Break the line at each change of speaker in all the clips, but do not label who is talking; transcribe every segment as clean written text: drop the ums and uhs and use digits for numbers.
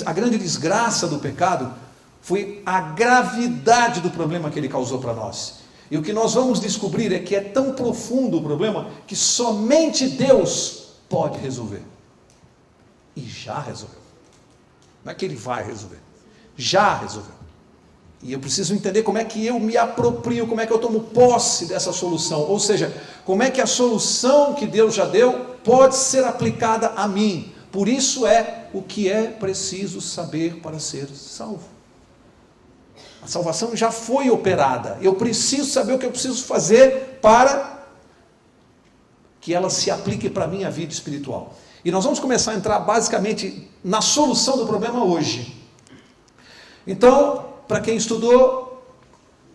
a grande desgraça do pecado foi a gravidade do problema que ele causou para nós. E o que nós vamos descobrir é que é tão profundo o problema que somente Deus pode resolver. E já resolveu. Não é que ele vai resolver. Já resolveu. E eu preciso entender como é que eu me aproprio, como é que eu tomo posse dessa solução. Ou seja, como é que a solução que Deus já deu pode ser aplicada a mim. Por isso é o que é preciso saber para ser salvo. A salvação já foi operada. Eu preciso saber o que eu preciso fazer para que ela se aplique para a minha vida espiritual. E nós vamos começar a entrar basicamente na solução do problema hoje. Então, para quem estudou,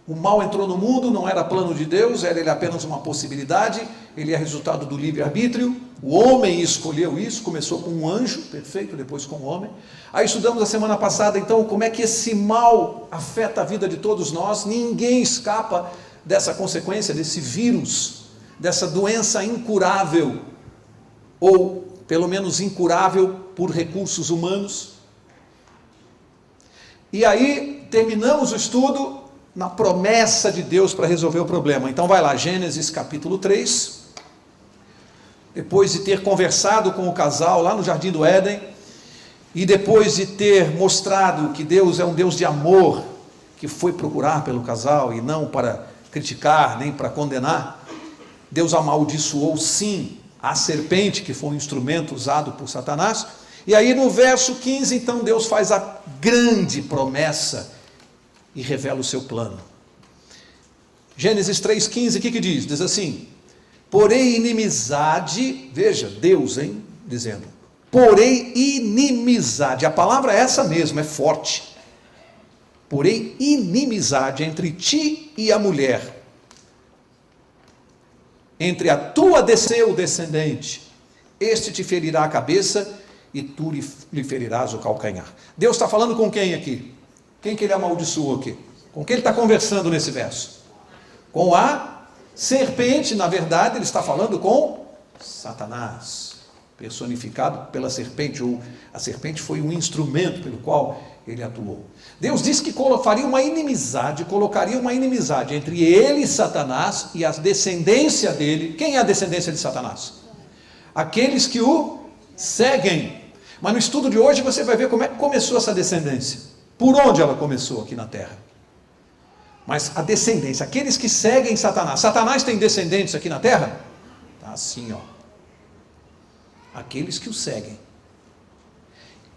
o mal entrou no mundo, não era plano de Deus, era ele apenas uma possibilidade, ele é resultado do livre-arbítrio, o homem escolheu isso, começou com um anjo, perfeito, depois com o homem. Aí estudamos a semana passada, então, como é que esse mal afeta a vida de todos nós. Ninguém escapa dessa consequência, desse vírus, dessa doença incurável, ou pelo menos incurável por recursos humanos. E aí, terminamos o estudo na promessa de Deus para resolver o problema. Então vai lá, Gênesis capítulo 3, depois de ter conversado com o casal lá no Jardim do Éden, e depois de ter mostrado que Deus é um Deus de amor, que foi procurar pelo casal, e não para criticar, nem para condenar, Deus amaldiçoou sim a serpente, que foi um instrumento usado por Satanás. E aí no verso 15, então Deus faz a grande promessa, e revela o seu plano. Gênesis 3,15, o que diz? Diz assim: porém inimizade, veja, Deus, dizendo, porém inimizade, a palavra é essa mesmo, é forte, porém inimizade entre ti e a mulher, entre a tua o descendente, este te ferirá a cabeça, e tu lhe ferirás o calcanhar. Deus está falando com quem aqui? Quem que ele amaldiçoou aqui? Com quem ele está conversando nesse verso? Com a serpente. Na verdade, ele está falando com Satanás, personificado pela serpente, ou a serpente foi um instrumento pelo qual ele atuou. Deus disse que colocaria uma inimizade entre ele e Satanás e a descendência dele. Quem é a descendência de Satanás? Aqueles que o seguem. Mas no estudo de hoje você vai ver como é que começou essa descendência. Por onde ela começou aqui na terra? Mas a descendência, aqueles que seguem Satanás. Satanás tem descendentes aqui na terra? Tá assim, ó. Aqueles que o seguem.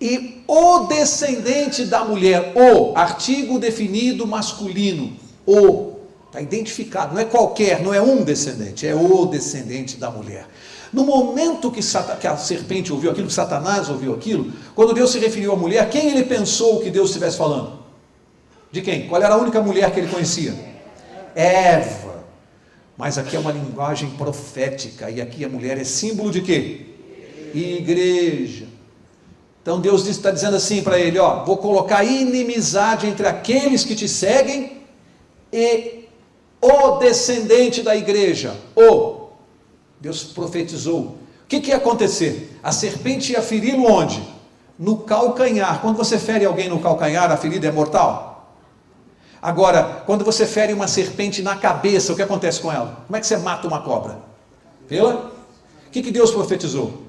E o descendente da mulher, o, artigo definido masculino, o, está identificado, não é qualquer, não é um descendente, é o descendente da mulher. No momento que a serpente ouviu aquilo, que Satanás ouviu aquilo, quando Deus se referiu à mulher, quem ele pensou que Deus estivesse falando? De quem? Qual era a única mulher que ele conhecia? Eva. Mas aqui é uma linguagem profética, e aqui a mulher é símbolo de quê? Igreja. Então Deus está dizendo assim para ele, ó, vou colocar inimizade entre aqueles que te seguem e o descendente da igreja, Deus profetizou. O que ia acontecer? A serpente ia feri-lo onde? No calcanhar. Quando você fere alguém no calcanhar, a ferida é mortal? Agora, quando você fere uma serpente na cabeça, o que acontece com ela? Como é que você mata uma cobra? Pela? O que Deus profetizou?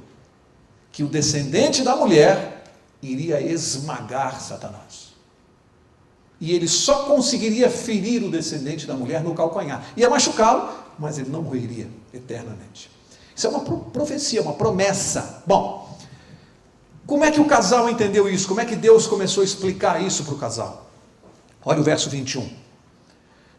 Que o descendente da mulher iria esmagar Satanás. E ele só conseguiria ferir o descendente da mulher no calcanhar. Ia machucá-lo, mas ele não morreria eternamente. Isso é uma profecia, uma promessa. Bom, como é que o casal entendeu isso? Como é que Deus começou a explicar isso para o casal? Olha o verso 21.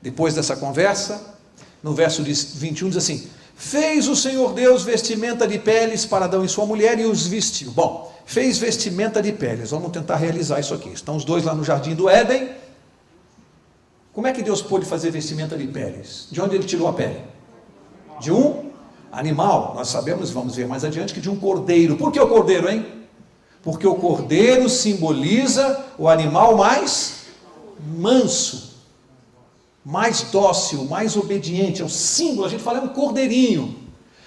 Depois dessa conversa, no verso 21 diz assim: fez o Senhor Deus vestimenta de peles para Adão e sua mulher e os vestiu. Bom, fez vestimenta de peles. Vamos tentar realizar isso aqui. Estão os dois lá no Jardim do Éden. Como é que Deus pôde fazer vestimenta de peles? De onde ele tirou a pele? De um animal. Nós sabemos, vamos ver mais adiante, que de um cordeiro. Por que o cordeiro, hein? Porque o cordeiro simboliza o animal mais manso, mais dócil, mais obediente. É o símbolo, a gente fala, é um cordeirinho.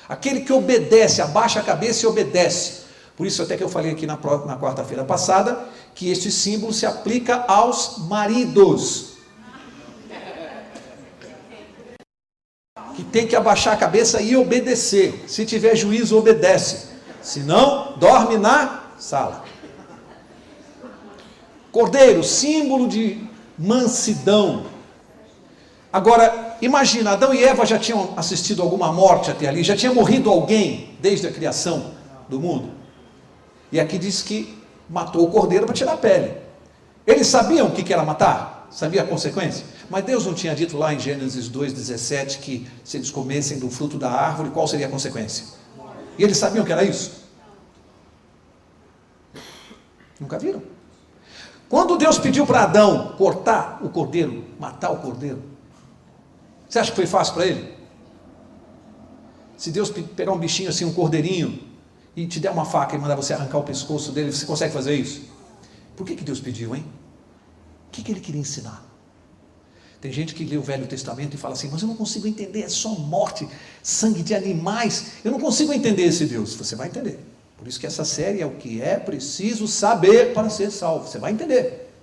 Aquele que obedece, abaixa a cabeça e obedece. Por isso até que eu falei aqui na quarta-feira passada, que este símbolo se aplica aos maridos, que tem que abaixar a cabeça e obedecer. Se tiver juízo, obedece. Se não, dorme na sala. Cordeiro, símbolo de mansidão. Agora, imagina, Adão e Eva já tinham assistido alguma morte até ali, já tinha morrido alguém desde a criação do mundo. E aqui diz que matou o cordeiro para tirar a pele. Eles sabiam o que era matar? Sabia a consequência? Mas Deus não tinha dito lá em Gênesis 2,17 que se eles comessem do fruto da árvore, qual seria a consequência? E eles sabiam que era isso? Nunca viram? Quando Deus pediu para Adão cortar o cordeiro, matar o cordeiro, você acha que foi fácil para ele? Se Deus pegar um bichinho assim, um cordeirinho, e te der uma faca e mandar você arrancar o pescoço dele, você consegue fazer isso? Por que Deus pediu, hein? O que ele queria ensinar? Tem gente que lê o Velho Testamento e fala assim, mas eu não consigo entender, é só morte, sangue de animais, eu não consigo entender esse Deus. Você vai entender. Por isso que essa série é o que é preciso saber para ser salvo. Você vai entender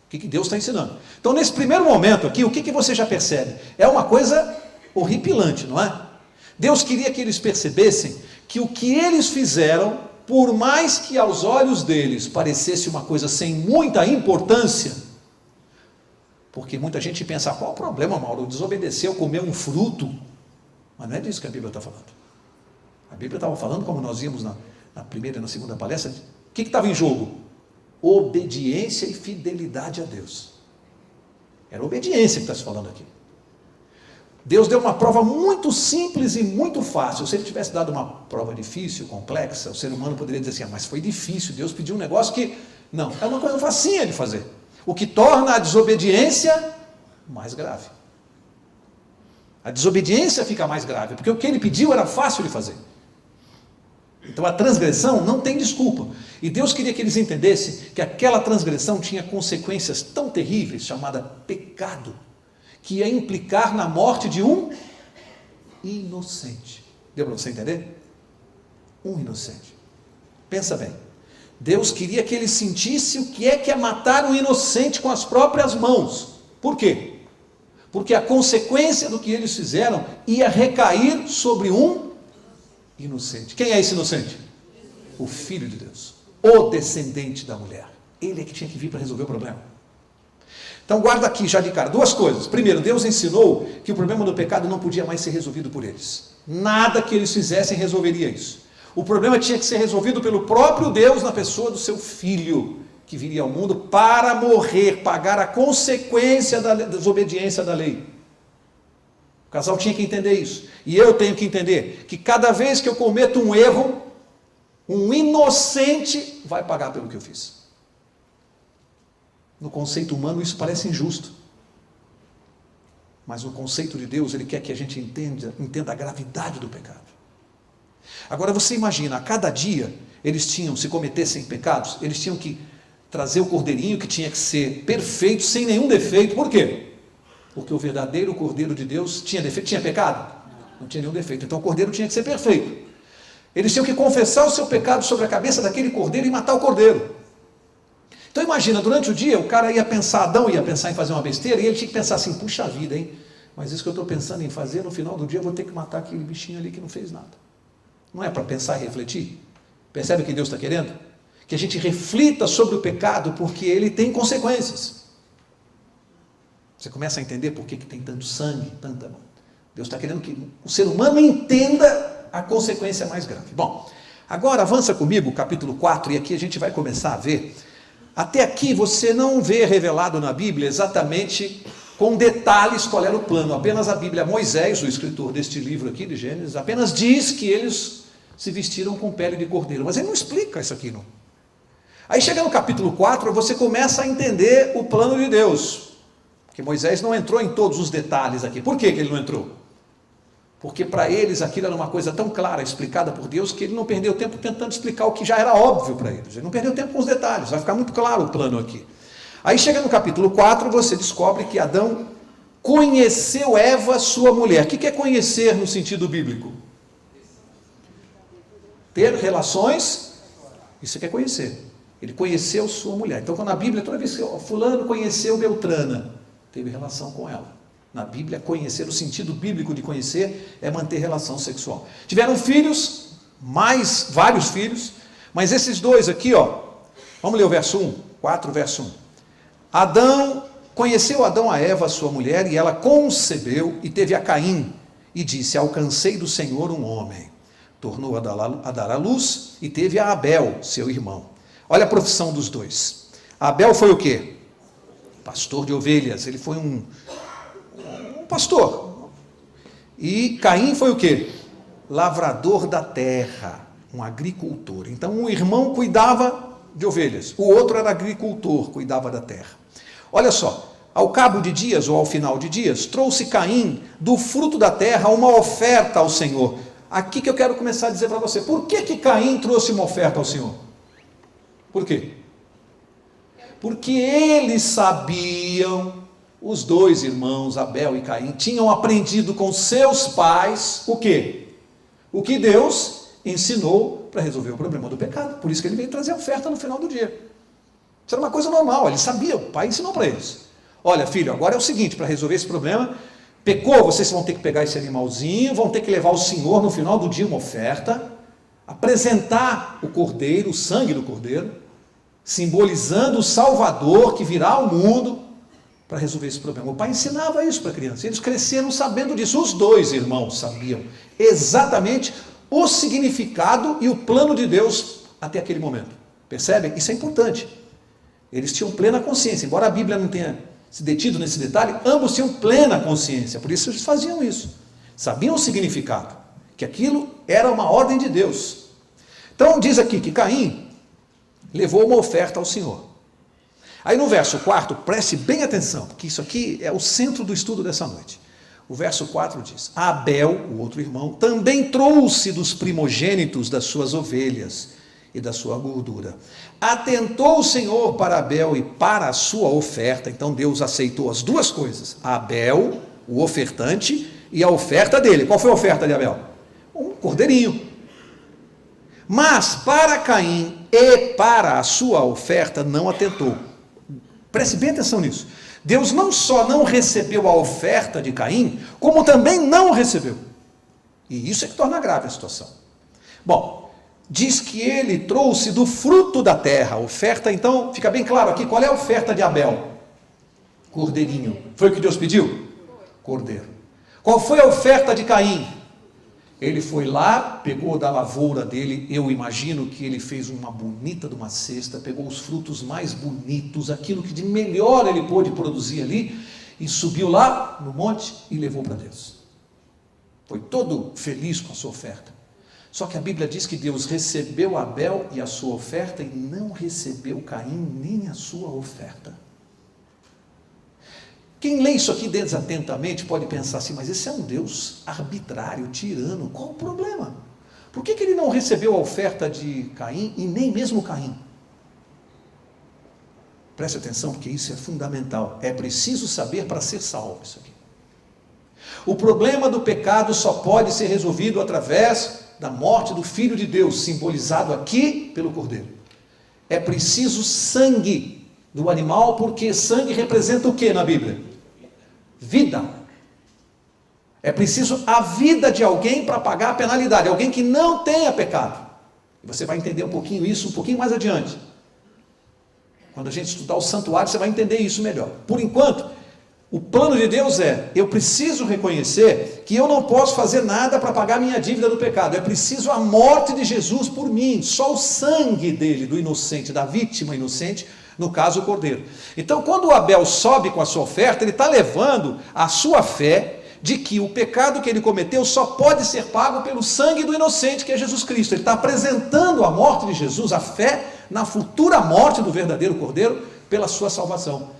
o que Deus está ensinando. Então, nesse primeiro momento aqui, o que você já percebe? É uma coisa horripilante, não é? Deus queria que eles percebessem que o que eles fizeram, por mais que aos olhos deles parecesse uma coisa sem muita importância, porque muita gente pensa, qual o problema, Mauro? Desobedeceu, comeu um fruto. Mas não é disso que a Bíblia está falando. A Bíblia estava falando, como nós vimos na primeira e na segunda palestra, o que estava em jogo? Obediência e fidelidade a Deus. Era obediência que está se falando aqui. Deus deu uma prova muito simples e muito fácil. Se ele tivesse dado uma prova difícil, complexa, o ser humano poderia dizer assim, mas foi difícil, Deus pediu um negócio que... Não, é uma coisa facinha de fazer. O que torna a desobediência mais grave. A desobediência fica mais grave, porque o que ele pediu era fácil de fazer. Então a transgressão não tem desculpa. E Deus queria que eles entendessem que aquela transgressão tinha consequências tão terríveis, chamada pecado, que ia implicar na morte de um inocente. Deu para você entender? Um inocente. Pensa bem. Deus queria que eles sentissem o que é matar um inocente com as próprias mãos. Por quê? Porque a consequência do que eles fizeram ia recair sobre um inocente. Quem é esse inocente? O Filho de Deus, o descendente da mulher. Ele é que tinha que vir para resolver o problema. Então guarda aqui já de cara duas coisas. Primeiro, Deus ensinou que o problema do pecado não podia mais ser resolvido por eles. Nada que eles fizessem resolveria isso. O problema tinha que ser resolvido pelo próprio Deus na pessoa do seu Filho, que viria ao mundo para morrer, pagar a consequência da desobediência da lei. O casal tinha que entender isso. E eu tenho que entender que cada vez que eu cometo um erro, um inocente vai pagar pelo que eu fiz. No conceito humano isso parece injusto. Mas no conceito de Deus, Ele quer que a gente entenda a gravidade do pecado. Agora você imagina, a cada dia eles tinham, se cometessem pecados, eles tinham que trazer o cordeirinho que tinha que ser perfeito, sem nenhum defeito. Por quê? Porque o verdadeiro Cordeiro de Deus tinha defeito, tinha pecado? Não tinha nenhum defeito. Então o cordeiro tinha que ser perfeito. Eles tinham que confessar o seu pecado sobre a cabeça daquele cordeiro e matar o cordeiro. Então imagina, durante o dia o cara ia pensar, Adão ia pensar em fazer uma besteira, e ele tinha que pensar assim, puxa vida, hein? Mas isso que eu estou pensando em fazer, no final do dia eu vou ter que matar aquele bichinho ali que não fez nada. Não é para pensar e refletir? Percebe o que Deus está querendo? Que a gente reflita sobre o pecado, porque ele tem consequências. Você começa a entender por que tem tanto sangue, tanta... Deus está querendo que o ser humano entenda a consequência mais grave. Bom, agora avança comigo, capítulo 4, e aqui a gente vai começar a ver. Até aqui você não vê revelado na Bíblia exatamente com detalhes qual era o plano. Apenas a Bíblia, Moisés, o escritor deste livro aqui de Gênesis, apenas diz que eles se vestiram com pele de cordeiro. Mas ele não explica isso aqui, não. Aí chega no capítulo 4, você começa a entender o plano de Deus. Porque Moisés não entrou em todos os detalhes aqui. Por que ele não entrou? Porque para eles aquilo era uma coisa tão clara, explicada por Deus, que ele não perdeu tempo tentando explicar o que já era óbvio para eles. Ele não perdeu tempo com os detalhes, vai ficar muito claro o plano aqui. Aí chega no capítulo 4, você descobre que Adão conheceu Eva, sua mulher. O que é conhecer no sentido bíblico? Ter relações, isso é que é conhecer. Ele conheceu sua mulher. Então, quando a Bíblia, toda vez que fulano conheceu Beltrana, teve relação com ela. Na Bíblia, conhecer, o sentido bíblico de conhecer é manter relação sexual. Tiveram filhos, vários filhos, mas esses dois aqui, vamos ler o verso 1, 4, verso 1. Conheceu Adão a Eva, sua mulher, e ela concebeu e teve a Caim, e disse: alcancei do Senhor um homem. Tornou a dar à luz e teve a Abel, seu irmão. Olha a profissão dos dois. Abel foi o quê? Pastor de ovelhas. Ele foi um pastor. E Caim foi o quê? Lavrador da terra, um agricultor. Então, um irmão cuidava de ovelhas, o outro era agricultor, cuidava da terra. Olha só, ao cabo de dias, ou ao final de dias, trouxe Caim do fruto da terra uma oferta ao Senhor. Aqui que eu quero começar a dizer para você, por que Caim trouxe uma oferta ao Senhor? Por quê? Porque eles sabiam, os dois irmãos, Abel e Caim, tinham aprendido com seus pais o quê? O que Deus ensinou para resolver o problema do pecado. Por isso que ele veio trazer a oferta no final do dia. Isso era uma coisa normal, eles sabiam, o pai ensinou para eles. Olha, filho, agora é o seguinte, para resolver esse problema, pecou, vocês vão ter que pegar esse animalzinho, vão ter que levar ao Senhor no final do dia uma oferta, apresentar o cordeiro, o sangue do cordeiro, simbolizando o Salvador que virá ao mundo para resolver esse problema. O pai ensinava isso para a criança, eles cresceram sabendo disso, os dois irmãos sabiam exatamente o significado e o plano de Deus até aquele momento. Percebem? Isso é importante. Eles tinham plena consciência, embora a Bíblia não tenha se detido nesse detalhe, ambos tinham plena consciência, por isso eles faziam isso. Sabiam o significado, que aquilo era uma ordem de Deus. Então diz aqui que Caim levou uma oferta ao Senhor. Aí no verso 4, preste bem atenção, porque isso aqui é o centro do estudo dessa noite. O verso 4 diz: Abel, o outro irmão, também trouxe dos primogênitos das suas ovelhas e da sua gordura. Atentou o Senhor para Abel e para a sua oferta. Então Deus aceitou as duas coisas: Abel, o ofertante, e a oferta dele. Qual foi a oferta de Abel? Um cordeirinho. Mas para Caim e para a sua oferta não atentou. Preste bem atenção nisso. Deus não só não recebeu a oferta de Caim, como também não recebeu. E isso é que torna grave a situação. Bom, diz que ele trouxe do fruto da terra. A oferta, então, fica bem claro aqui, qual é a oferta de Abel? Cordeirinho. Foi o que Deus pediu? Cordeiro. Qual foi a oferta de Caim? Ele foi lá, pegou da lavoura dele, eu imagino que ele fez uma bonita de uma cesta, pegou os frutos mais bonitos, aquilo que de melhor ele pôde produzir ali, e subiu lá no monte e levou para Deus. Foi todo feliz com a sua oferta. Só que a Bíblia diz que Deus recebeu Abel e a sua oferta e não recebeu Caim nem a sua oferta. Quem lê isso aqui desatentamente pode pensar assim, mas esse é um Deus arbitrário, tirano, qual o problema? Por que ele não recebeu a oferta de Caim e nem mesmo Caim? Preste atenção, porque isso é fundamental, é preciso saber para ser salvo isso aqui. O problema do pecado só pode ser resolvido através da morte do Filho de Deus, simbolizado aqui pelo Cordeiro. É preciso sangue do animal, porque sangue representa o que na Bíblia? Vida. É preciso a vida de alguém para pagar a penalidade, alguém que não tenha pecado. E você vai entender um pouquinho isso um pouquinho mais adiante. Quando a gente estudar o santuário, você vai entender isso melhor. Por enquanto, o plano de Deus é: eu preciso reconhecer que eu não posso fazer nada para pagar minha dívida do pecado. É preciso a morte de Jesus por mim. Só o sangue dele, do inocente, da vítima inocente, no caso o cordeiro. Então quando o Abel sobe com a sua oferta, ele está levando a sua fé de que o pecado que ele cometeu só pode ser pago pelo sangue do inocente, que é Jesus Cristo. Ele está apresentando a morte de Jesus, a fé na futura morte do verdadeiro cordeiro, pela sua salvação.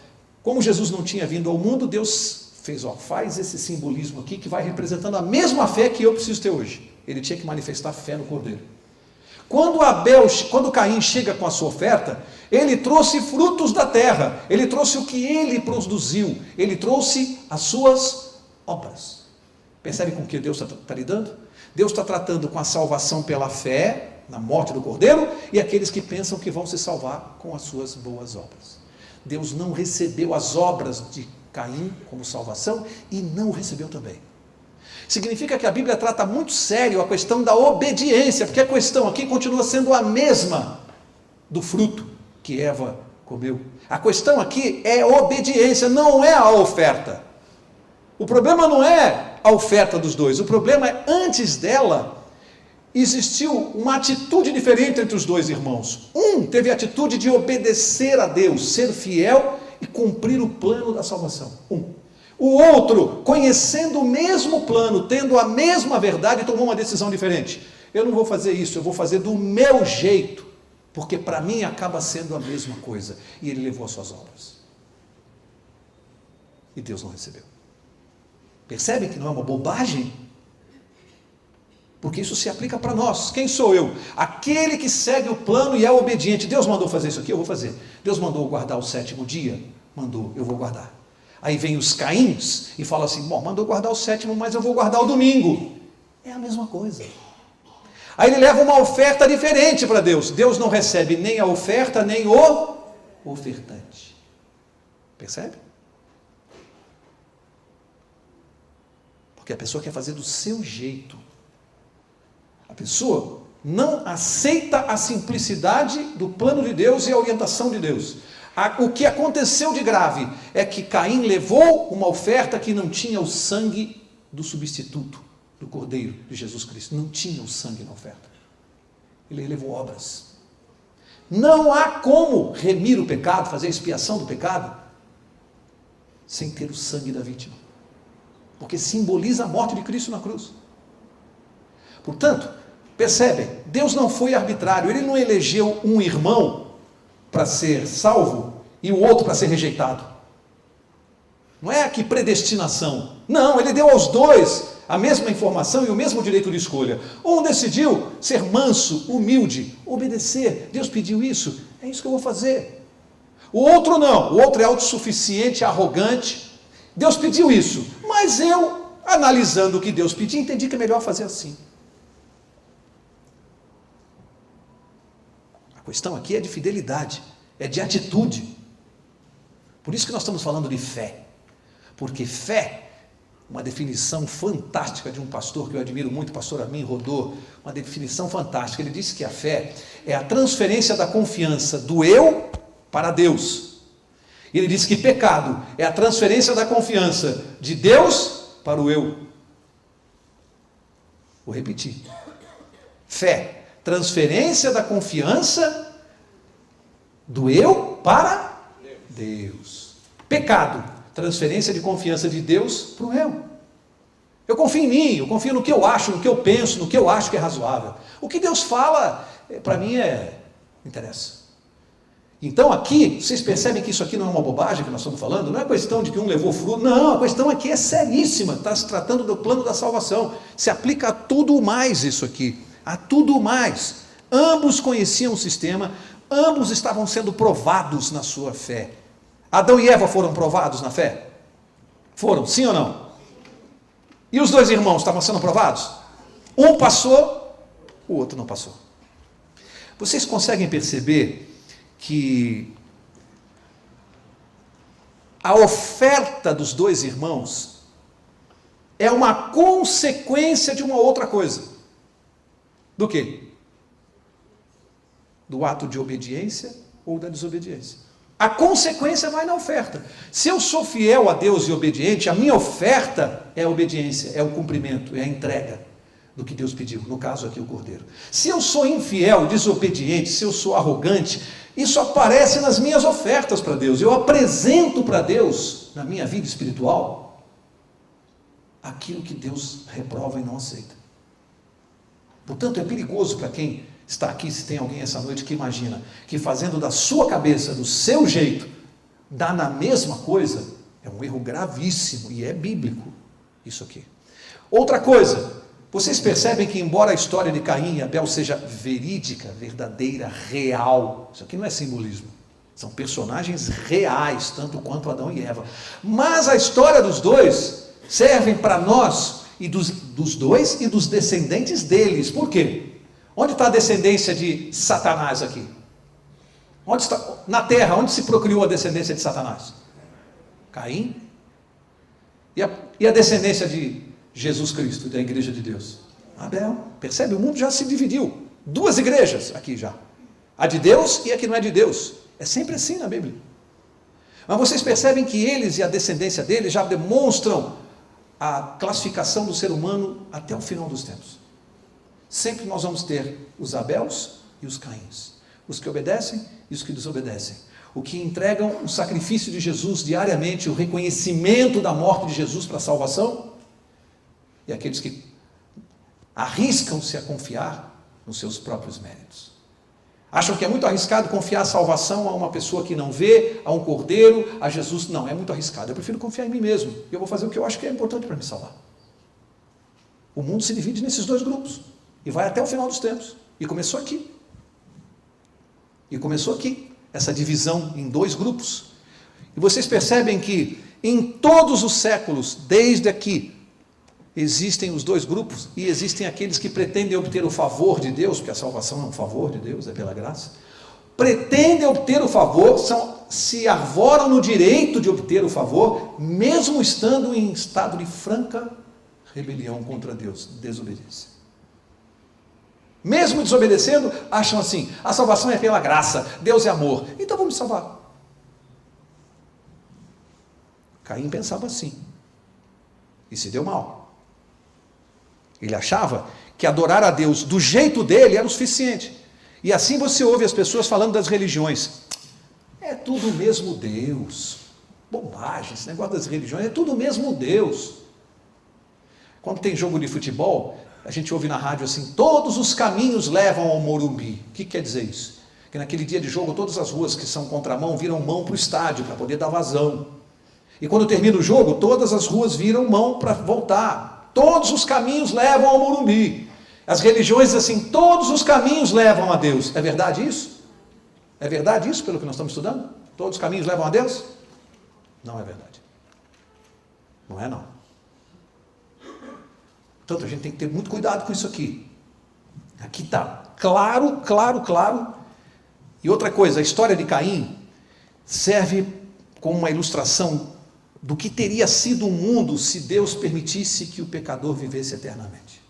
Como Jesus não tinha vindo ao mundo, Deus fez, faz esse simbolismo aqui, que vai representando a mesma fé que eu preciso ter hoje. Ele tinha que manifestar fé no cordeiro. Quando Caim chega com a sua oferta, ele trouxe frutos da terra, ele trouxe o que ele produziu, ele trouxe as suas obras. Percebe com que Deus está lidando? Deus está tratando com a salvação pela fé, na morte do Cordeiro, e aqueles que pensam que vão se salvar com as suas boas obras. Deus não recebeu as obras de Caim como salvação e não recebeu também. Significa que a Bíblia trata muito sério a questão da obediência, porque a questão aqui continua sendo a mesma do fruto que Eva comeu. A questão aqui é obediência, não é a oferta. O problema não é a oferta dos dois, o problema é antes dela existiu uma atitude diferente entre os dois irmãos. Um teve a atitude de obedecer a Deus, ser fiel e cumprir o plano da salvação. O outro, conhecendo o mesmo plano, tendo a mesma verdade, tomou uma decisão diferente. Eu não vou fazer isso, eu vou fazer do meu jeito, porque para mim acaba sendo a mesma coisa. E ele levou as suas obras. E Deus não recebeu. Percebe que não é uma bobagem? Porque isso se aplica para nós. Quem sou eu? Aquele que segue o plano e é obediente. Deus mandou fazer isso aqui, eu vou fazer. Deus mandou guardar o 7º dia? Mandou, eu vou guardar. Aí vem os Caíns e falam assim, bom, mandou guardar o 7º, mas eu vou guardar o domingo. É a mesma coisa. Aí ele leva uma oferta diferente para Deus. Deus não recebe nem a oferta, nem o ofertante. Percebe? Porque a pessoa quer fazer do seu jeito. A pessoa não aceita a simplicidade do plano de Deus e a orientação de Deus. O que aconteceu de grave é que Caim levou uma oferta que não tinha o sangue do substituto, do Cordeiro de Jesus Cristo. Não tinha o sangue na oferta. Ele levou obras. Não há como remir o pecado, fazer a expiação do pecado, sem ter o sangue da vítima. Porque simboliza a morte de Cristo na cruz. Portanto, percebem, Deus não foi arbitrário, Ele não elegeu um irmão para ser salvo e o outro para ser rejeitado. Não é que predestinação. Não, Ele deu aos dois a mesma informação e o mesmo direito de escolha. Um decidiu ser manso, humilde, obedecer. Deus pediu isso, é isso que eu vou fazer. O outro não, o outro é autossuficiente, arrogante. Deus pediu isso, mas eu, analisando o que Deus pediu, entendi que é melhor fazer assim. A questão aqui é de fidelidade, é de atitude. Por isso que nós estamos falando de fé. Porque fé, uma definição fantástica de um pastor que eu admiro muito, o pastor Amin Rodô, uma definição fantástica. Ele disse que a fé é a transferência da confiança do eu para Deus. Ele disse que pecado é a transferência da confiança de Deus para o eu. Vou repetir. Fé, transferência da confiança do eu para Deus. Pecado, transferência de confiança de Deus para o eu. Eu confio em mim, eu confio no que eu acho, no que eu penso, no que eu acho que é razoável. O que Deus fala, para mim, interessa. Então aqui, vocês percebem que isso aqui não é uma bobagem que nós estamos falando? Não é questão de que um levou fruto, não, a questão aqui é seríssima, está se tratando do plano da salvação. Se aplica a tudo mais isso aqui, a tudo mais. Ambos conheciam o sistema, ambos estavam sendo provados na sua fé. Adão e Eva foram provados na fé? Foram, sim ou não? E os dois irmãos estavam sendo provados? Um passou, o outro não passou. Vocês conseguem perceber que a oferta dos dois irmãos é uma consequência de uma outra coisa? Do quê? Do ato de obediência ou da desobediência? A consequência vai na oferta. Se eu sou fiel a Deus e obediente, a minha oferta é a obediência, é o cumprimento, é a entrega do que Deus pediu, no caso aqui o cordeiro. Se eu sou infiel, desobediente, se eu sou arrogante, isso aparece nas minhas ofertas para Deus. Eu apresento para Deus, na minha vida espiritual, aquilo que Deus reprova e não aceita. Portanto, é perigoso para quem está aqui, se tem alguém essa noite que imagina que fazendo da sua cabeça, do seu jeito, dá na mesma coisa, é um erro gravíssimo e é bíblico isso aqui. Outra coisa, vocês percebem que embora a história de Caim e Abel seja verídica, verdadeira, real, isso aqui não é simbolismo, são personagens reais, tanto quanto Adão e Eva, mas a história dos dois serve para nós, e dos dois e dos descendentes deles. Por quê? Onde está a descendência de Satanás aqui? Onde está? Na terra, onde se procriou a descendência de Satanás? Caim. E a descendência de Jesus Cristo, da igreja de Deus? Abel. Percebe? O mundo já se dividiu. Duas igrejas aqui já. A de Deus e a que não é de Deus. É sempre assim na Bíblia. Mas vocês percebem que eles e a descendência deles já demonstram a classificação do ser humano até o final dos tempos. Sempre nós vamos ter os Abels e os Caíns. Os que obedecem e os que desobedecem. O que entregam o sacrifício de Jesus diariamente, o reconhecimento da morte de Jesus para a salvação, e aqueles que arriscam-se a confiar nos seus próprios méritos. Acham que é muito arriscado confiar a salvação a uma pessoa que não vê, a um cordeiro, a Jesus. Não, é muito arriscado. Eu prefiro confiar em mim mesmo. Eu vou fazer o que eu acho que é importante para me salvar. O mundo se divide nesses dois grupos. E vai até o final dos tempos. E começou aqui. Essa divisão em dois grupos. E vocês percebem que em todos os séculos, desde aqui, existem os dois grupos, e existem aqueles que pretendem obter o favor de Deus, porque a salvação é um favor de Deus, é pela graça. Pretendem obter o favor, se arvoram no direito de obter o favor, mesmo estando em estado de franca rebelião contra Deus, desobediência. Mesmo desobedecendo, acham assim, a salvação é pela graça, Deus é amor, então vamos salvar. Caim pensava assim, e se deu mal. Ele achava que adorar a Deus do jeito dele era o suficiente. E assim você ouve as pessoas falando das religiões. É tudo o mesmo Deus. Bobagem, esse negócio das religiões, é tudo o mesmo Deus. Quando tem jogo de futebol, a gente ouve na rádio assim, todos os caminhos levam ao Morumbi. O que quer dizer isso? Que naquele dia de jogo, todas as ruas que são contramão viram mão para o estádio, para poder dar vazão. E quando termina o jogo, todas as ruas viram mão para voltar. Todos os caminhos levam ao Morumbi. As religiões assim, todos os caminhos levam a Deus. É verdade isso? É verdade isso pelo que nós estamos estudando? Todos os caminhos levam a Deus? Não é verdade. Não é não. Portanto, a gente tem que ter muito cuidado com isso aqui. Aqui está claro. E outra coisa, a história de Caim serve como uma ilustração do que teria sido o mundo se Deus permitisse que o pecador vivesse eternamente.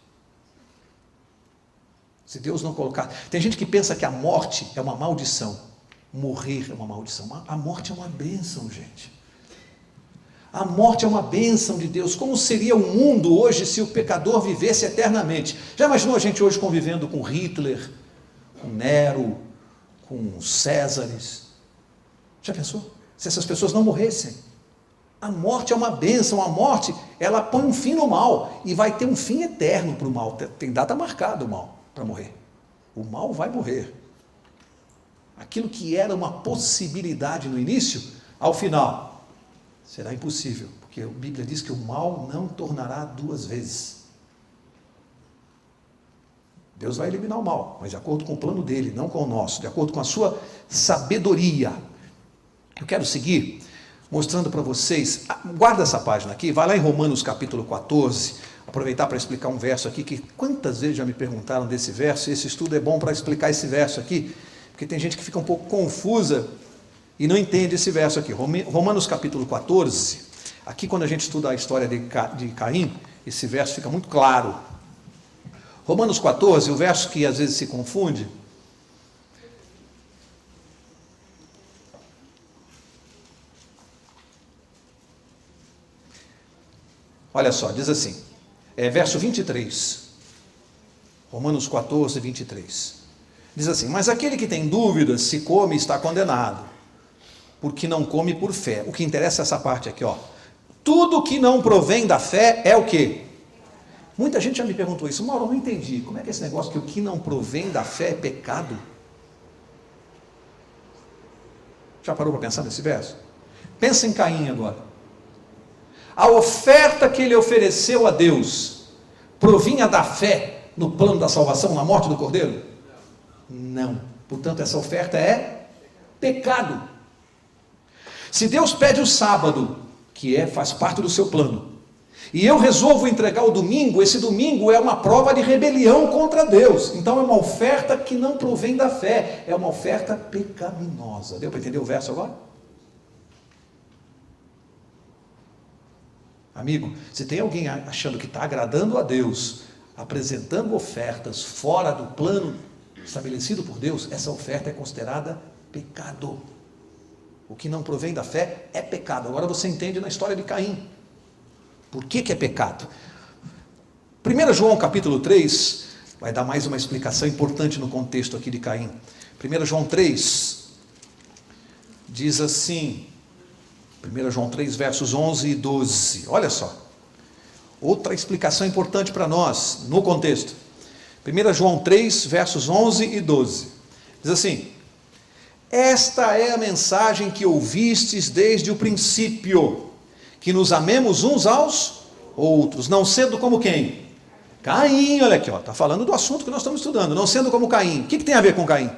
Se Deus não colocar... Tem gente que pensa que a morte é uma maldição. Morrer é uma maldição. A morte é uma bênção, gente. A morte é uma bênção de Deus. Como seria o mundo hoje se o pecador vivesse eternamente? Já imaginou a gente hoje convivendo com Hitler, com Nero, com Césares? Já pensou? Se essas pessoas não morressem? A morte é uma bênção, a morte, ela põe um fim no mal, e vai ter um fim eterno para o mal, tem data marcada o mal, para morrer. O mal vai morrer. Aquilo que era uma possibilidade no início, ao final, será impossível, porque a Bíblia diz que o mal não tornará duas vezes. Deus vai eliminar o mal, mas de acordo com o plano dele, não com o nosso, de acordo com a sua sabedoria. Eu quero seguir mostrando para vocês, guarda essa página aqui, vai lá em Romanos capítulo 14, aproveitar para explicar um verso aqui, que quantas vezes já me perguntaram desse verso, e esse estudo é bom para explicar esse verso aqui, porque tem gente que fica um pouco confusa e não entende esse verso aqui. Romanos capítulo 14, aqui quando a gente estuda a história de Caim, esse verso fica muito claro. Romanos 14, o verso que às vezes se confunde, olha só, diz assim, verso 23, Romanos 14, 23, diz assim, mas aquele que tem dúvidas, se come, está condenado, porque não come por fé. O que interessa é essa parte aqui, ó. Tudo que não provém da fé é o quê? Muita gente já me perguntou isso, Mauro, eu não entendi, como é que é esse negócio que o que não provém da fé é pecado? Já parou para pensar nesse verso? Pensa em Caim agora. A oferta que ele ofereceu a Deus provinha da fé no plano da salvação, na morte do Cordeiro? Não. Portanto, essa oferta é pecado. Se Deus pede o sábado, que faz parte do seu plano, e eu resolvo entregar o domingo, esse domingo é uma prova de rebelião contra Deus. Então é uma oferta que não provém da fé, é uma oferta pecaminosa. Deu para entender o verso agora? Amigo, se tem alguém achando que está agradando a Deus, apresentando ofertas fora do plano estabelecido por Deus, essa oferta é considerada pecado. O que não provém da fé é pecado. Agora você entende na história de Caim. Por que é pecado? 1 João capítulo 3, vai dar mais uma explicação importante no contexto aqui de Caim. 1 João 3, diz assim, 1 João 3, versos 11 e 12, olha só, outra explicação importante para nós, no contexto. 1 João 3, versos 11 e 12, diz assim: esta é a mensagem que ouvistes desde o princípio, que nos amemos uns aos outros, não sendo como quem? Caim, olha aqui, está falando do assunto que nós estamos estudando, não sendo como Caim. O que tem a ver com Caim?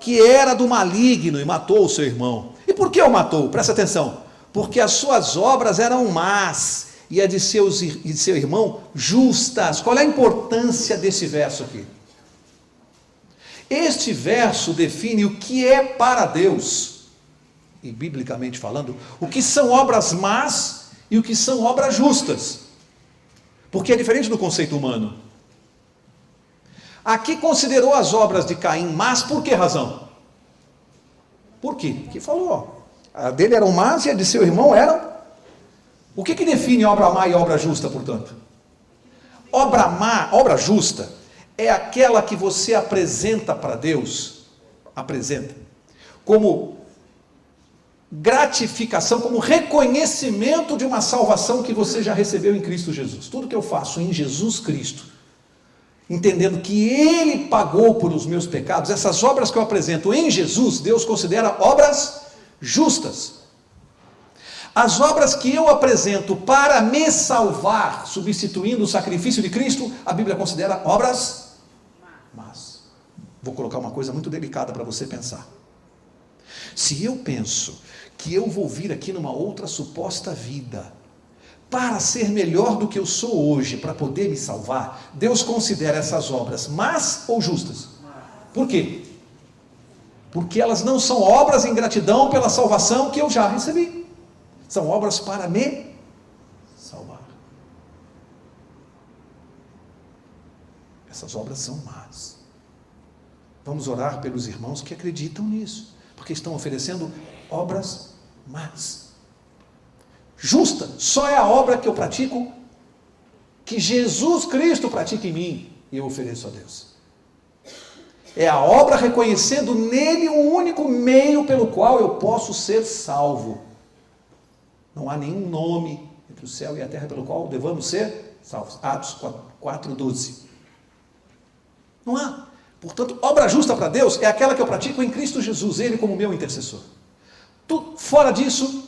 Que era do maligno e matou o seu irmão. E por que o matou? Presta atenção. Porque as suas obras eram más e a de seu irmão justas. Qual é a importância desse verso aqui? Este verso define o que é para Deus, e biblicamente falando, o que são obras más e o que são obras justas. Porque é diferente do conceito humano. Aqui considerou as obras de Caim más, por que razão? Por quê? Porque falou, a dele eram más e a de seu irmão eram. O que define obra má e obra justa, portanto? Obra má, obra justa, é aquela que você apresenta para Deus, como gratificação, como reconhecimento de uma salvação que você já recebeu em Cristo Jesus. Tudo que eu faço em Jesus Cristo, entendendo que Ele pagou por os meus pecados, essas obras que eu apresento em Jesus, Deus considera obras justas. As obras que eu apresento para me salvar, substituindo o sacrifício de Cristo, a Bíblia considera obras más. Vou colocar uma coisa muito delicada para você pensar. Se eu penso que eu vou vir aqui numa outra suposta vida, para ser melhor do que eu sou hoje, para poder me salvar, Deus considera essas obras más ou justas? Por quê? Porque elas não são obras em gratidão pela salvação que eu já recebi. São obras para me salvar. Essas obras são más. Vamos orar pelos irmãos que acreditam nisso, porque estão oferecendo obras más. Justa só é a obra que eu pratico, que Jesus Cristo pratica em mim e eu ofereço a Deus. É a obra reconhecendo nele um único meio pelo qual eu posso ser salvo. Não há nenhum nome entre o céu e a terra pelo qual devamos ser salvos. Atos 4:12. Não há. Portanto, obra justa para Deus é aquela que eu pratico em Cristo Jesus, Ele como meu intercessor. Fora disso,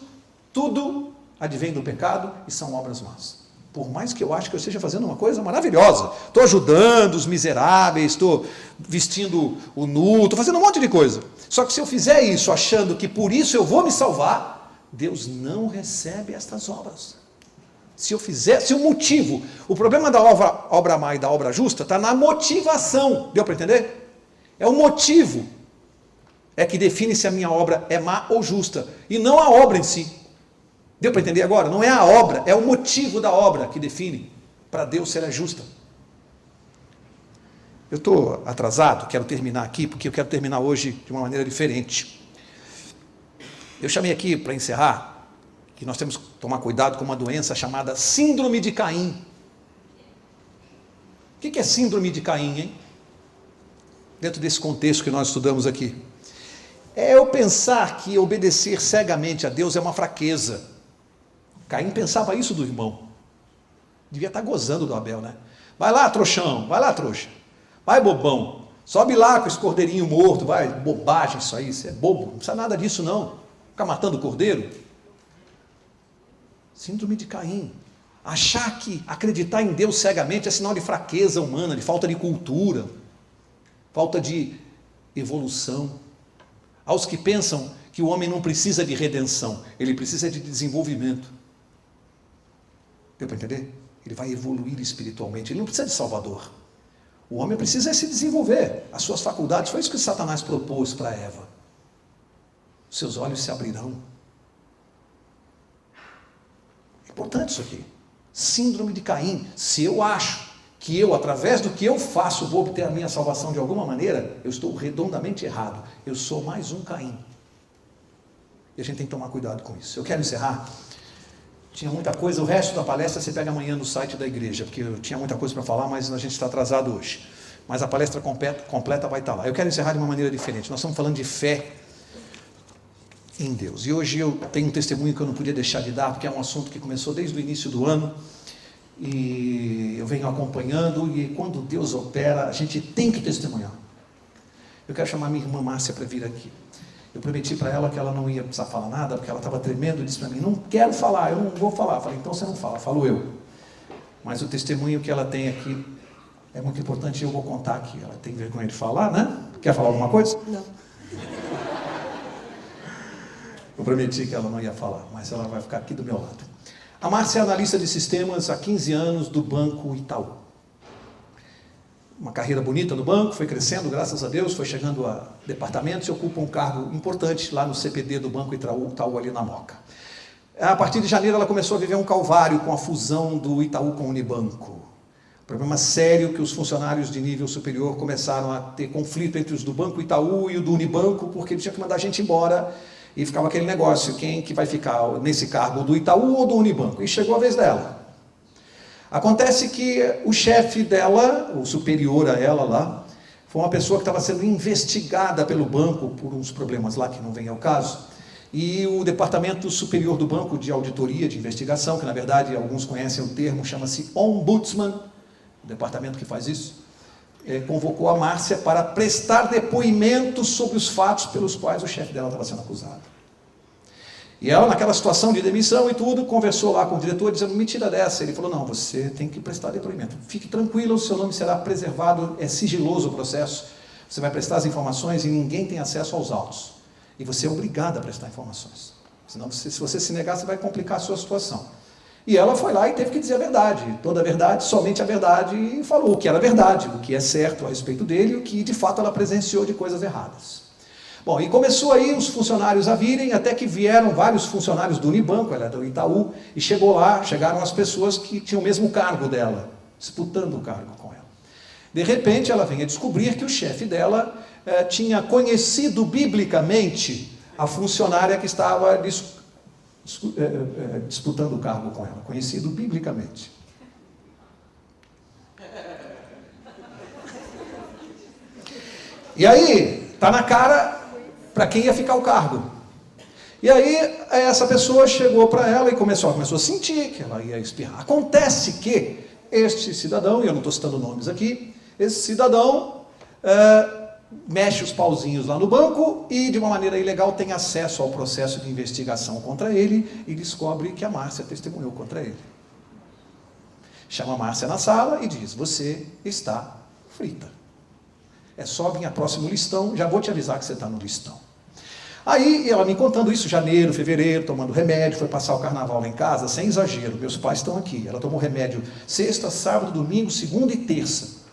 tudo advém do pecado e são obras más. Por mais que eu ache que eu esteja fazendo uma coisa maravilhosa, estou ajudando os miseráveis, estou vestindo o nu, estou fazendo um monte de coisa. Só que se eu fizer isso achando que por isso eu vou me salvar, Deus não recebe estas obras. Se o motivo, o problema da obra má e da obra justa está na motivação. Deu para entender? É o motivo é que define se a minha obra é má ou justa, e não a obra em si. Deu para entender agora? Não é a obra, é o motivo da obra que define para Deus se ela é justa. Eu estou atrasado, quero terminar aqui, porque eu quero terminar hoje de uma maneira diferente. Eu chamei aqui para encerrar, que nós temos que tomar cuidado com uma doença chamada síndrome de Caim. O que é síndrome de Caim, hein? Dentro desse contexto que nós estudamos aqui. É eu pensar que obedecer cegamente a Deus é uma fraqueza. Caim pensava isso do irmão. Devia estar gozando do Abel, né? Vai lá, trouxão, vai lá, trouxa. Vai, bobão. Sobe lá com esse cordeirinho morto, vai. Bobagem isso aí, isso é bobo. Não precisa nada disso não. Ficar matando o cordeiro. Síndrome de Caim. Achar que acreditar em Deus cegamente é sinal de fraqueza humana, de falta de cultura, falta de evolução. Aos que pensam que o homem não precisa de redenção, ele precisa de desenvolvimento. Deu para entender? Ele vai evoluir espiritualmente. Ele não precisa de Salvador. O homem precisa se desenvolver. As suas faculdades, foi isso que Satanás propôs para Eva. Seus olhos se abrirão. É importante isso aqui. Síndrome de Caim. Se eu acho que eu, através do que eu faço, vou obter a minha salvação de alguma maneira, eu estou redondamente errado. Eu sou mais um Caim. E a gente tem que tomar cuidado com isso. Eu quero encerrar. Tinha muita coisa, o resto da palestra você pega amanhã no site da igreja, porque eu tinha muita coisa para falar, mas a gente está atrasado hoje. Mas a palestra completa vai estar lá. Eu quero encerrar de uma maneira diferente. Nós estamos falando de fé em Deus. E hoje eu tenho um testemunho que eu não podia deixar de dar, porque é um assunto que começou desde o início do ano, e eu venho acompanhando, e quando Deus opera, a gente tem que testemunhar. Eu quero chamar minha irmã Márcia para vir aqui. Eu prometi para ela que ela não ia precisar falar nada, porque ela estava tremendo e disse para mim, não quero falar, eu não vou falar. Eu falei, então você não fala, falo eu. Mas o testemunho que ela tem aqui é muito importante e eu vou contar aqui. Ela tem vergonha de falar, né? Quer falar alguma coisa?
Não.
Eu prometi que ela não ia falar, mas ela vai ficar aqui do meu lado. A Márcia é analista de sistemas há 15 anos do Banco Itaú. Uma carreira bonita no banco, foi crescendo, graças a Deus, foi chegando a departamentos e ocupa um cargo importante lá no CPD do Banco Itaú ali na Moca. A partir de janeiro ela começou a viver um calvário com a fusão do Itaú com o Unibanco. Problema sério que os funcionários de nível superior começaram a ter conflito entre os do Banco Itaú e o do Unibanco, porque eles tinham que mandar a gente embora e ficava aquele negócio, quem que vai ficar nesse cargo, do Itaú ou do Unibanco? E chegou a vez dela. Acontece que o chefe dela, o superior a ela lá, foi uma pessoa que estava sendo investigada pelo banco por uns problemas lá que não vem ao caso. E o departamento superior do banco de auditoria, de investigação, que na verdade alguns conhecem o termo, chama-se Ombudsman, o departamento que faz isso, convocou a Márcia para prestar depoimento sobre os fatos pelos quais o chefe dela estava sendo acusado. E ela, naquela situação de demissão e tudo, conversou lá com o diretor, dizendo, me tira dessa. Ele falou, não, você tem que prestar depoimento. Fique tranquila, o seu nome será preservado, é sigiloso o processo. Você vai prestar as informações e ninguém tem acesso aos autos. E você é obrigada a prestar informações. Senão, se você se negar, você vai complicar a sua situação. E ela foi lá e teve que dizer a verdade. Toda a verdade, somente a verdade, e falou o que era verdade, o que é certo a respeito dele, o que de fato ela presenciou de coisas erradas. Bom, e começou aí os funcionários a virem, até que vieram vários funcionários do Unibanco, ela é do Itaú, e chegaram as pessoas que tinham o mesmo cargo dela, disputando o cargo com ela. De repente, ela vem a descobrir que o chefe dela tinha conhecido biblicamente a funcionária que estava disputando o cargo com ela, conhecido biblicamente. E aí, está na cara para quem ia ficar o cargo. E aí, essa pessoa chegou para ela e começou a sentir que ela ia espirrar. Acontece que este cidadão, e eu não estou citando nomes aqui, esse cidadão mexe os pauzinhos lá no banco e, de uma maneira ilegal, tem acesso ao processo de investigação contra ele e descobre que a Márcia testemunhou contra ele. Chama a Márcia na sala e diz, você está frita. É só vir a próximo listão, já vou te avisar que você está no listão. Aí, ela me contando isso, janeiro, fevereiro, tomando remédio, foi passar o carnaval lá em casa, sem exagero, meus pais estão aqui. Ela tomou remédio sexta, sábado, domingo, segunda e terça.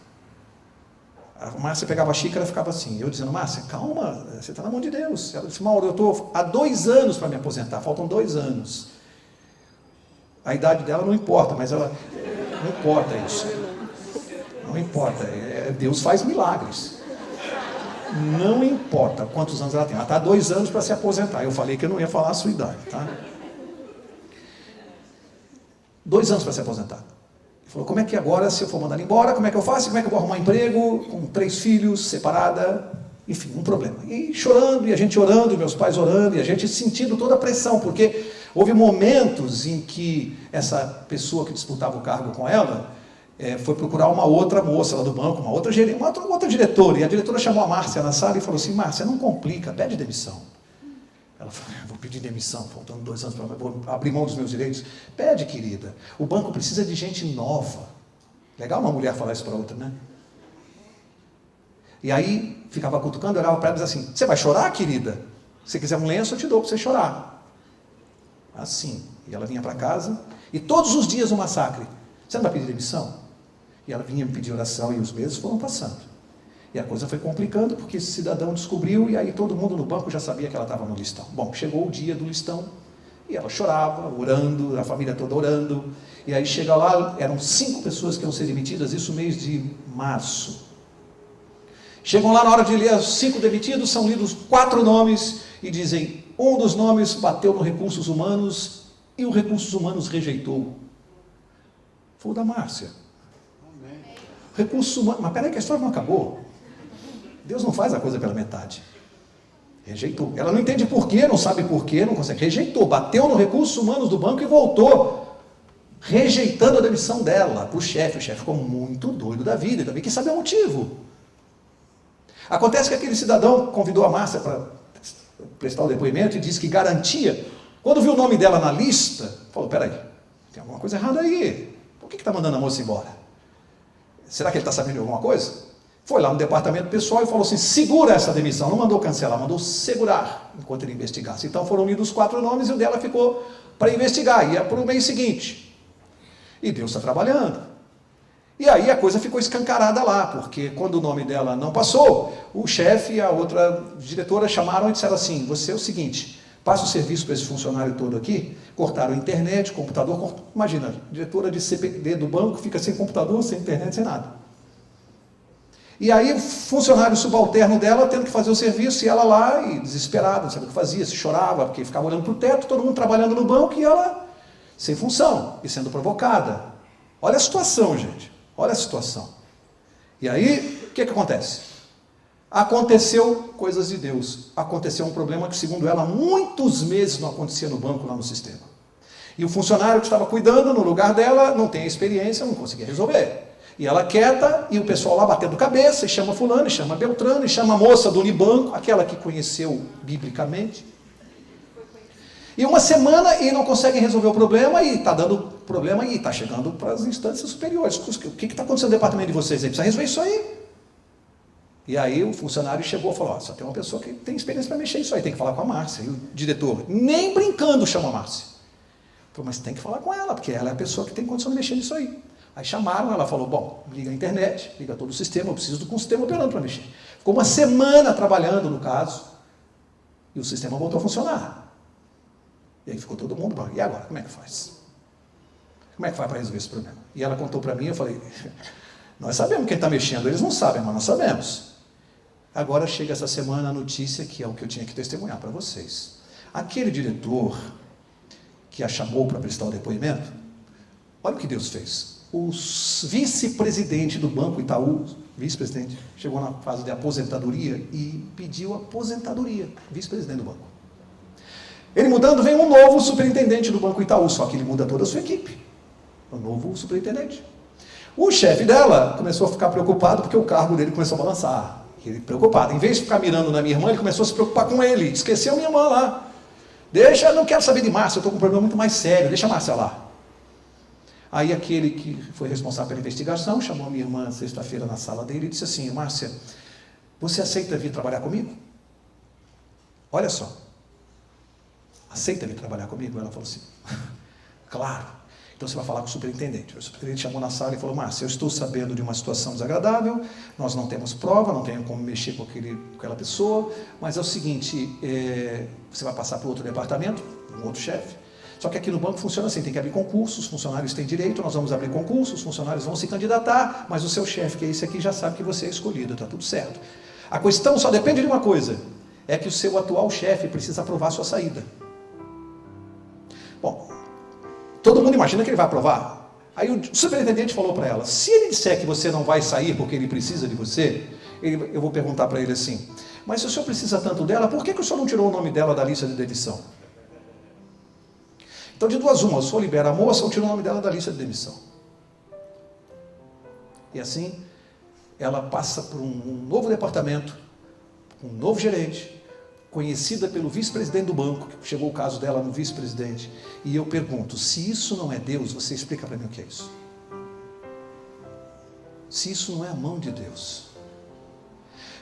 A Márcia pegava a xícara e ficava assim. Eu dizendo, Márcia, calma, você está na mão de Deus. Ela disse, Mauro, eu estou há 2 anos para me aposentar, faltam 2 anos. A idade dela não importa, mas ela... Não importa isso. Não importa, Deus faz milagres. Não importa quantos anos ela tem. Ela está há 2 anos para se aposentar. Eu falei que eu não ia falar a sua idade, tá? 2 anos para se aposentar. Ele falou, como é que agora, se eu for mandar embora, como é que eu faço? Como é que eu vou arrumar emprego? Com 3 filhos, separada, enfim, um problema. E chorando, e a gente orando, meus pais orando, e a gente sentindo toda a pressão, porque houve momentos em que essa pessoa que disputava o cargo com ela foi procurar uma outra moça lá do banco, uma outra diretora, e a diretora chamou a Márcia na sala e falou assim, Márcia, não complica, pede demissão. Ela falou, vou pedir demissão, faltando 2 anos, vou abrir mão dos meus direitos. Pede, querida, o banco precisa de gente nova. Legal uma mulher falar isso para outra, né? E aí, ficava cutucando, olhava para ela e dizia assim, você vai chorar, querida? Se quiser um lenço, eu te dou para você chorar. assim. E ela vinha para casa, e todos os dias um massacre. Você não vai pedir demissão? E ela vinha me pedir oração, e os meses foram passando. E a coisa foi complicando, porque esse cidadão descobriu, e aí todo mundo no banco já sabia que ela estava no listão. Bom, chegou o dia do listão, e ela chorava, orando, a família toda orando, e aí chega lá, eram 5 pessoas que iam ser demitidas, isso no mês de março. Chegam lá na hora de ler os 5 demitidos, são lidos 4 nomes, e dizem, um dos nomes bateu no Recursos Humanos, e o Recursos Humanos rejeitou. Foi o da Márcia. Recursos Humanos, mas peraí que a história não acabou. Deus não faz a coisa pela metade. Rejeitou. Ela não entende porquê, não sabe porquê, não consegue. Rejeitou, bateu no Recursos Humanos do banco e voltou, rejeitando a demissão dela para o chefe. O chefe ficou muito doido da vida, e também quis saber o motivo. Acontece que aquele cidadão convidou a Márcia para prestar o depoimento e disse que garantia. Quando viu o nome dela na lista, falou, peraí, tem alguma coisa errada aí. Por que está mandando a moça embora? Será que ele está sabendo de alguma coisa? Foi lá no departamento pessoal e falou assim, segura essa demissão. Não mandou cancelar, mandou segurar, enquanto ele investigasse. Então foram lidos 4 nomes e o dela ficou para investigar. Ia para o mês seguinte. E Deus está trabalhando. E aí a coisa ficou escancarada lá, porque quando o nome dela não passou, o chefe e a outra diretora chamaram e disseram assim, você é o seguinte, passa o serviço para esse funcionário todo aqui, cortaram a internet, computador, imagina, diretora de CPD do banco fica sem computador, sem internet, sem nada. E aí o funcionário subalterno dela tendo que fazer o serviço, e ela lá, e desesperada, não sabia o que fazia, se chorava, porque ficava olhando para o teto, todo mundo trabalhando no banco, e ela sem função, e sendo provocada. Olha a situação, gente. Olha a situação. E aí, o que acontece? Aconteceu coisas de Deus. Aconteceu um problema que, segundo ela, há muitos meses não acontecia no banco, lá no sistema. E o funcionário que estava cuidando no lugar dela não tem experiência, não conseguia resolver. E ela quieta, e o pessoal lá batendo cabeça, e chama fulano, e chama Beltrano, e chama a moça do Unibanco, aquela que conheceu biblicamente. E uma semana e não conseguem resolver o problema, e está dando problema, e está chegando para as instâncias superiores. O que está acontecendo no departamento de vocês aí? Precisa resolver isso aí. E aí o funcionário chegou e falou, só tem uma pessoa que tem experiência para mexer isso aí, tem que falar com a Márcia. E o diretor, nem brincando, chama a Márcia. Falou, mas tem que falar com ela, porque ela é a pessoa que tem condição de mexer nisso aí. Aí chamaram, ela falou, bom, liga a internet, liga todo o sistema, eu preciso com o sistema operando para mexer. Ficou uma semana trabalhando no caso, e o sistema voltou a funcionar. E aí ficou todo mundo, e agora, como é que faz? Como é que faz para resolver esse problema? E ela contou para mim, eu falei, nós sabemos quem está mexendo, eles não sabem, mas nós sabemos. Agora chega essa semana a notícia, que é o que eu tinha que testemunhar para vocês. Aquele diretor que a chamou para prestar o depoimento, olha o que Deus fez. O vice-presidente do Banco Itaú, vice-presidente, chegou na fase de aposentadoria e pediu aposentadoria, vice-presidente do banco. Ele mudando, vem um novo superintendente do Banco Itaú, só que ele muda toda a sua equipe. O novo superintendente. O chefe dela começou a ficar preocupado porque o cargo dele começou a balançar. Ele preocupado. Em vez de ficar mirando na minha irmã, ele começou a se preocupar com ele. Esqueceu minha irmã lá. Deixa, não quero saber de Márcia, eu estou com um problema muito mais sério, deixa a Márcia lá. Aí aquele que foi responsável pela investigação chamou a minha irmã sexta-feira na sala dele e disse assim, Márcia, você aceita vir trabalhar comigo? Olha só. Aceita vir trabalhar comigo? Ela falou assim, claro. Então você vai falar com o superintendente. O superintendente chamou na sala e falou, Márcia, eu estou sabendo de uma situação desagradável, nós não temos prova, não tenho como mexer com aquela pessoa, mas é o seguinte, você vai passar para outro departamento, um outro chefe, só que aqui no banco funciona assim, tem que abrir concursos, os funcionários têm direito, nós vamos abrir concursos, os funcionários vão se candidatar, mas o seu chefe, que é esse aqui, já sabe que você é escolhido, está tudo certo. A questão só depende de uma coisa, é que o seu atual chefe precisa aprovar a sua saída. Bom, todo mundo imagina que ele vai aprovar. Aí o superintendente falou para ela, se ele disser que você não vai sair porque ele precisa de você, eu vou perguntar para ele assim, mas se o senhor precisa tanto dela, por que o senhor não tirou o nome dela da lista de demissão? Então de duas uma, o senhor libera a moça ou tira o nome dela da lista de demissão. E assim, ela passa por um novo departamento, um novo gerente, conhecida pelo vice-presidente do banco, que chegou o caso dela no vice-presidente, e eu pergunto, se isso não é Deus, você explica para mim o que é isso? Se isso não é a mão de Deus.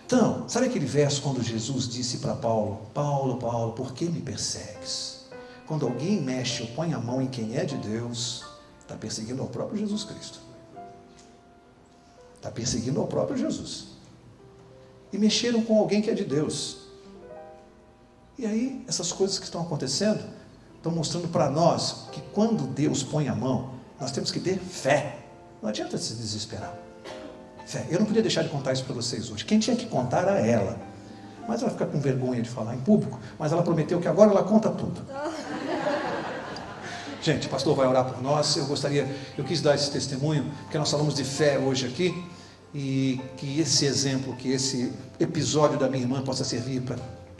Então, sabe aquele verso quando Jesus disse para Paulo, Paulo, Paulo, por que me persegues? quando alguém mexe ou põe a mão em quem é de Deus, está perseguindo ao próprio Jesus Cristo. Está perseguindo ao próprio Jesus. E mexeram com alguém que é de Deus. E aí, essas coisas que estão acontecendo, estão mostrando para nós que quando Deus põe a mão, nós temos que ter fé. Não adianta se desesperar. Fé. Eu não podia deixar de contar isso para vocês hoje. Quem tinha que contar era ela. Mas ela fica com vergonha de falar em público, mas ela prometeu que agora ela conta tudo. Gente, o pastor vai orar por nós. Eu quis dar esse testemunho, porque nós falamos de fé hoje aqui, e que esse exemplo, que esse episódio da minha irmã possa servir para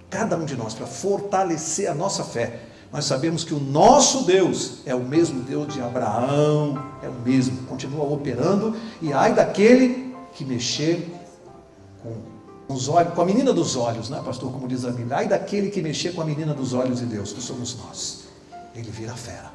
cada um de nós, para fortalecer a nossa fé. Nós sabemos que o nosso Deus é o mesmo Deus de Abraão, é o mesmo, continua operando, e ai daquele que mexer com os olhos, com a menina dos olhos, né, pastor, como diz a Bíblia, ai daquele que mexer com a menina dos olhos de Deus, que somos nós, ele vira fera.